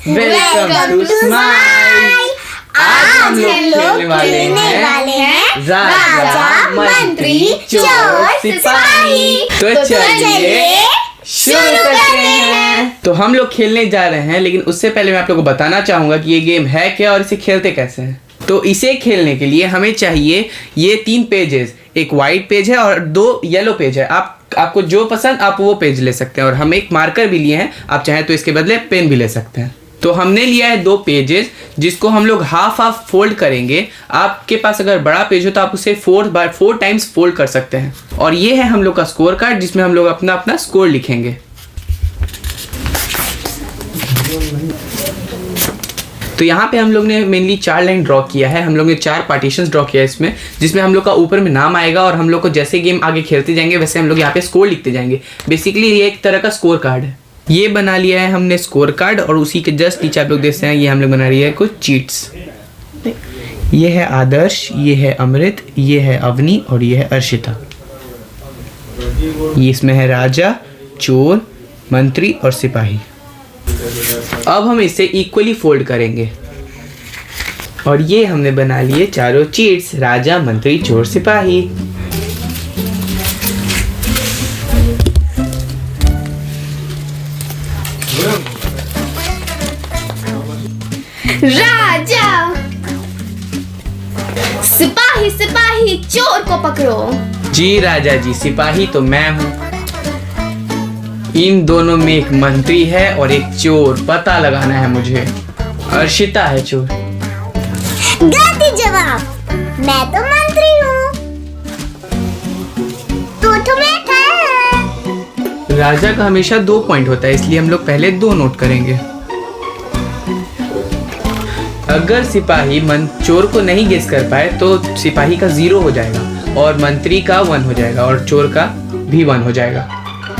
Welcome to smile. आज हम लोग खेलने वाले हैं राजा मंत्री चोर सिपाही। तो चलिए शुरू करते हैं। तो हम लोग खेलने जा रहे हैं, लेकिन उससे पहले मैं आप लोगों को बताना चाहूंगा कि ये गेम है क्या और इसे खेलते कैसे हैं। तो इसे खेलने के लिए हमें चाहिए ये 3 पेजेस, एक वाइट पेज है और 2 येलो पेज है। आपको जो पसंद आप वो पेज ले सकते हैं। और हम एक मार्कर भी लिए हैं, आप चाहें तो इसके बदले पेन भी ले सकते हैं। तो हमने लिया है 2 पेजेस, जिसको हम लोग हाफ फोल्ड करेंगे। आपके पास अगर बड़ा पेज हो तो आप उसे 4 टाइम्स फोल्ड कर सकते हैं। और ये है हम लोग का स्कोर कार्ड, जिसमें हम लोग अपना स्कोर लिखेंगे। तो यहाँ पे हम लोग ने मेनली 4 लाइन ड्रॉ किया है। हम लोग ने 4 पार्टीशंस ड्रॉ किया है इसमें, जिसमें हम लोग का ऊपर में नाम आएगा और हम लोग को जैसे गेम आगे खेलते जाएंगे वैसे हम लोग यहाँ पे स्कोर लिखते जाएंगे। बेसिकली ये एक तरह का स्कोर कार्ड है। ये बना लिया है हमने स्कोर कार्ड, और उसी के जस्ट नीचे आप लोग देख सकते हैं ये हम लोग बना रही है कुछ चीट्स। ये है आदर्श, ये है अमृत, ये है अवनी और ये है अर्शिता। ये इसमें है राजा, चोर, मंत्री और सिपाही। अब हम इसे इक्वली फोल्ड करेंगे और ये हमने बना लिए चारों चीट्स, राजा, मंत्री, चोर, सिपाही। राजा, सिपाही सिपाही चोर को पकड़ो। जी राजा जी, सिपाही तो मैं हूँ। इन दोनों में एक मंत्री है और एक चोर, पता लगाना है मुझे। अर्शिता है चोर। गलती जवाब, मैं तो मंत्री हूँ। तो मैं था। राजा का हमेशा 2 पॉइंट होता है, इसलिए हम लोग पहले 2 नोट करेंगे। अगर सिपाही चोर को नहीं गेस कर पाए तो सिपाही का 0 हो जाएगा और मंत्री का 1 हो जाएगा और चोर का भी 1 हो जाएगा।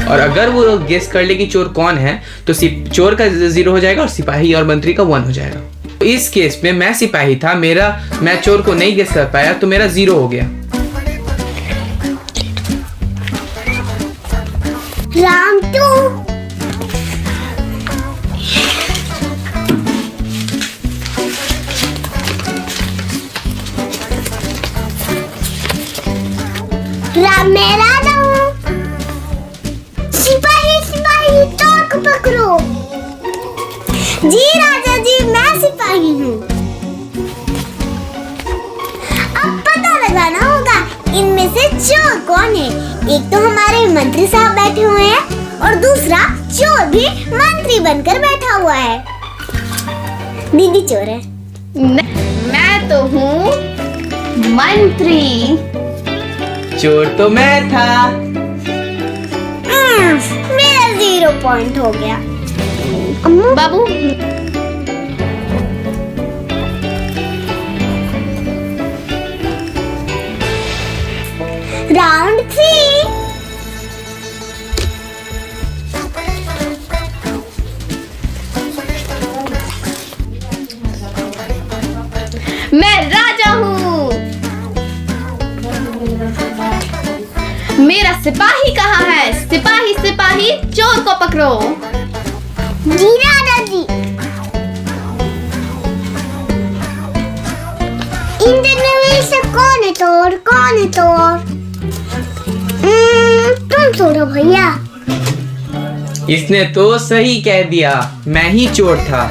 और अगर वो गेस कर ले कि चोर कौन है तो चोर का 0 हो जाएगा और सिपाही और मंत्री का 1 हो जाएगा। तो इस केस में मैं सिपाही था, मैं चोर को नहीं गेस कर पाया तो मेरा 0 हो गया। राउंड 2। मैं राजा हूँ। सिपाही सिपाही चोर को पकड़ो। जी राजा जी, मैं सिपाही हूँ। अब पता लगाना होगा इनमें से चोर कौन है। एक तो हमारे मंत्री साहब बैठे हुए हैं और दूसरा चोर भी मंत्री बनकर बैठा हुआ है। दीदी चोर है। मैं तो हूँ मंत्री। चोर तो मैं था। मेरा 0 पॉइंट हो गया। बाबू, राउंड 3। मैं राजा हूँ। मेरा सिपाही कहाँ है? सिपाही सिपाही चोर को पकड़ो। जी राजा जी। इन दोनों में से कौन है चोर? कौन है चोर? तुम चोर हो भैया। इसने तो सही कह दिया, मैं ही चोर था।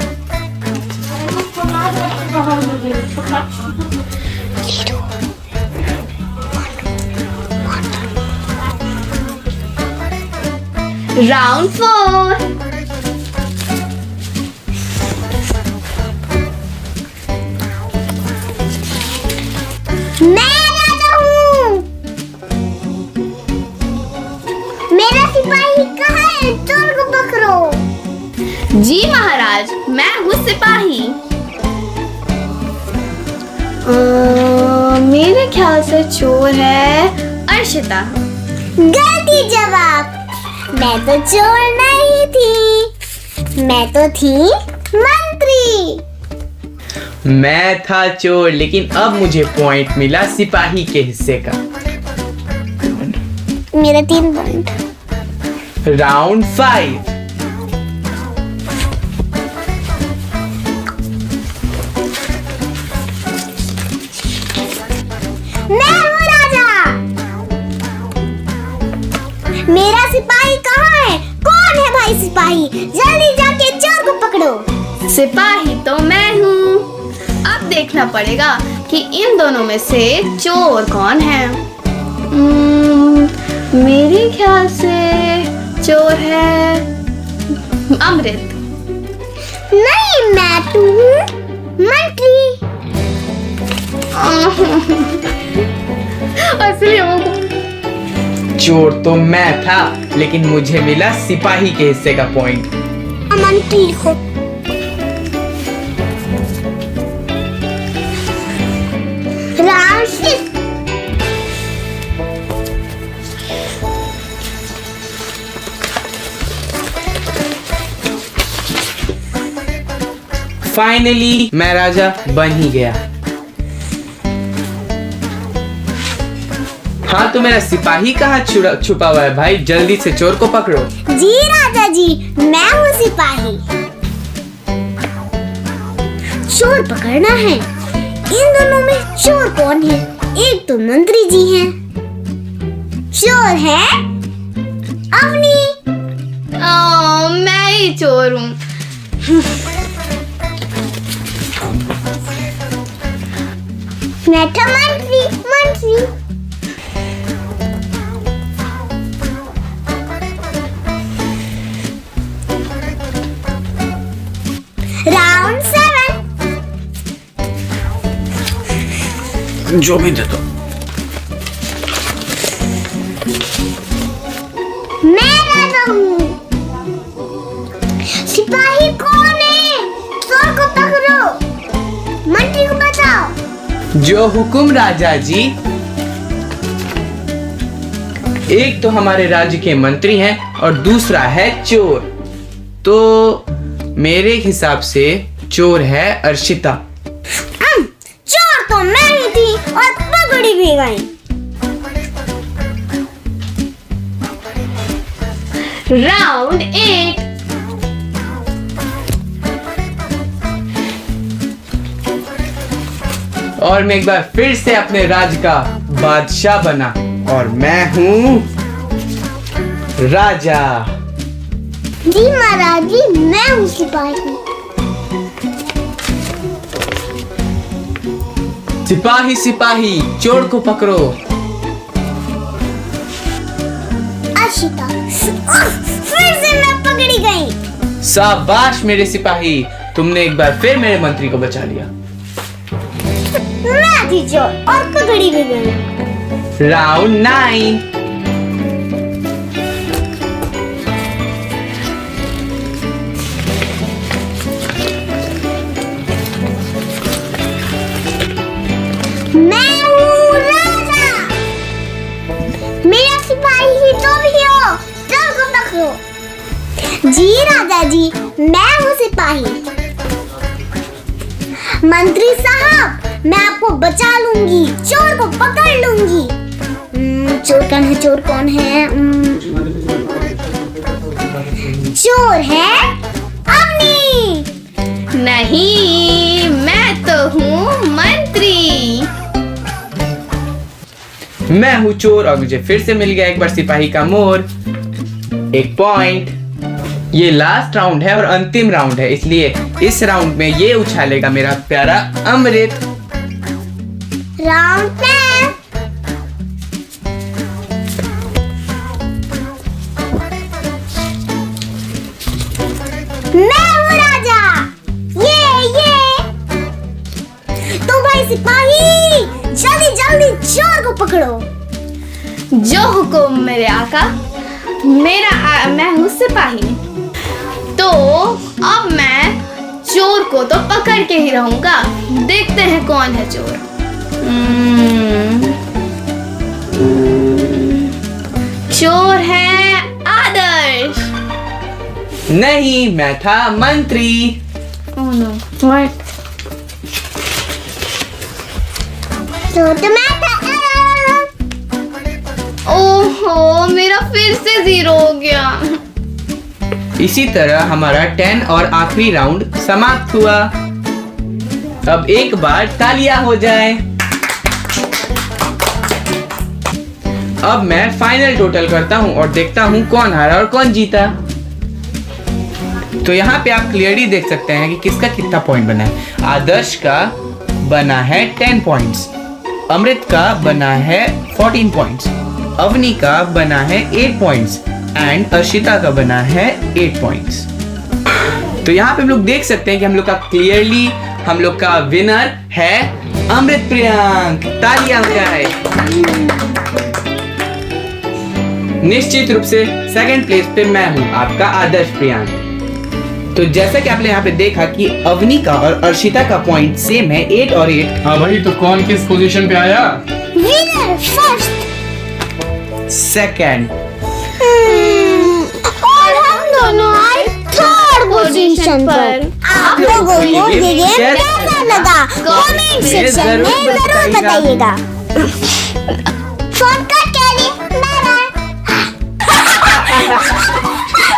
राउंड 4। मैं राजा हूँ। मेरा सिपाही कहाँ है? चोर को पकड़ो। जी महाराज, मैं हूँ सिपाही। मेरे ख्याल से चोर है अर्शिता। गलती जवाब, मैं तो चोर नहीं थी, मैं तो थी मंत्री। मैं था चोर, लेकिन अब मुझे पॉइंट मिला सिपाही के हिस्से का। मेरा 3 पॉइंट। राउंड 5। सिपाही, जल्दी जाके चोर को पकड़ो। सिपाही तो मैं हूँ। अब देखना पड़ेगा कि इन दोनों में से चोर कौन है। मेरे ख्याल से चोर है अमृत। नहीं, मैं तो हूँ मंत्री। असली हूँ। चोर तो मैं था, लेकिन मुझे मिला सिपाही के हिस्से का पॉइंट। मंत्री हो। राउंड 6। फाइनली मैं राजा बन ही गया। हाँ, तो मेरा सिपाही कहाँ छुपा हुआ है भाई? जल्दी से चोर को पकड़ो। जी राजा जी, मैं हूँ सिपाही। चोर पकड़ना है। इन दोनों में चोर कौन है? एक तो मंत्री जी हैं। चोर है अवनी। मैं ही चोर हूँ। मैं था मंत्री। राउंड 7। जो भी दे दो। मैं राजा हूँ। सिपाही कौन है? चोर को पकड़ो, मंत्री को बचाओ। जो हुकुम राजा जी। एक तो हमारे राज्य के मंत्री हैं और दूसरा है चोर। तो मेरे हिसाब से चोर है अर्शिता। चोर तो मैं ही थी और पकड़ी भी गई। राउंड 8। और मैं एक बार फिर से अपने राज्य का बादशाह बना और मैं हूँ राजा। जी महाराज जी, मैं हूँ सिपाही। सिपाही सिपाही, चोर को पकड़ो। अर्शिता, फिर से मैं पकड़ी गई। शाबाश मेरे सिपाही, तुमने एक बार फिर मेरे मंत्री को बचा लिया। मैं थी चोर और पकड़ी भी गई। राउंड 9। मैं हूँ राजा। मेरा सिपाही ही तो भी हो। चोर को पकड़ो। जी राजा जी, मैं हूँ सिपाही। मंत्री साहब, मैं आपको बचा लूंगी, चोर को पकड़ लूंगी। चोर कौन है? चोर है अवनी। नहीं, मैं तो हूँ मंत्री। मैं हूँ चोर और मुझे फिर से मिल गया एक बार सिपाही का मोर। 1 पॉइंट। ये लास्ट राउंड है और अंतिम राउंड है, इसलिए इस राउंड में ये उछालेगा मेरा प्यारा अमृत। राउंड 10। मैं हूँ राजा। ये तो भाई सिपाही, जल्दी जल्दी चोर को पकड़ो। जो हुकुम मेरे आका। मैं हूँ सिपाही। तो अब मैं चोर को तो पकड़ के ही रहूंगा। देखते हैं कौन है चोर। चोर है आदर्श। नहीं, मैं था मंत्री। ओह नो, मत। तो मैं था। ओहो, मेरा फिर से 0 हो गया। इसी तरह हमारा 10 और आखिरी राउंड समाप्त हुआ। अब एक बार तालियां हो जाए। अब मैं फाइनल टोटल करता हूं और देखता हूं कौन हारा और कौन जीता। तो यहाँ पे आप क्लियरली देख सकते हैं कि किसका कितना पॉइंट बना है। आदर्श का बना है 10 पॉइंट्स, अमृत का बना है 14 पॉइंट्स, अवनी का बना है 8 पॉइंट्स एंड अर्शिता का बना है 8 पॉइंट्स। तो यहाँ पे हम लोग देख सकते हैं कि हम लोग का क्लियरली हम लोग का विनर है अमृत प्रियांक। तालियां हो जाए। निश्चित रूप से सेकंड प्लेस पे मैं हूँ आपका आदर्श प्रियांक। तो जैसा कि आपने यहाँ पे देखा कि अवनी का और अर्शिता का पॉइंट सेम है 8 और 8। हाँ भाई, तो कौन किस पोजीशन पे आया? विनर फर्स्ट, सेकंड और हम दोनों आए थर्ड पोजीशन पर। आप लोगों को ये गेम कैसा लगा कमेंट सेक्शन में जरूर बताइएगा। फोन करके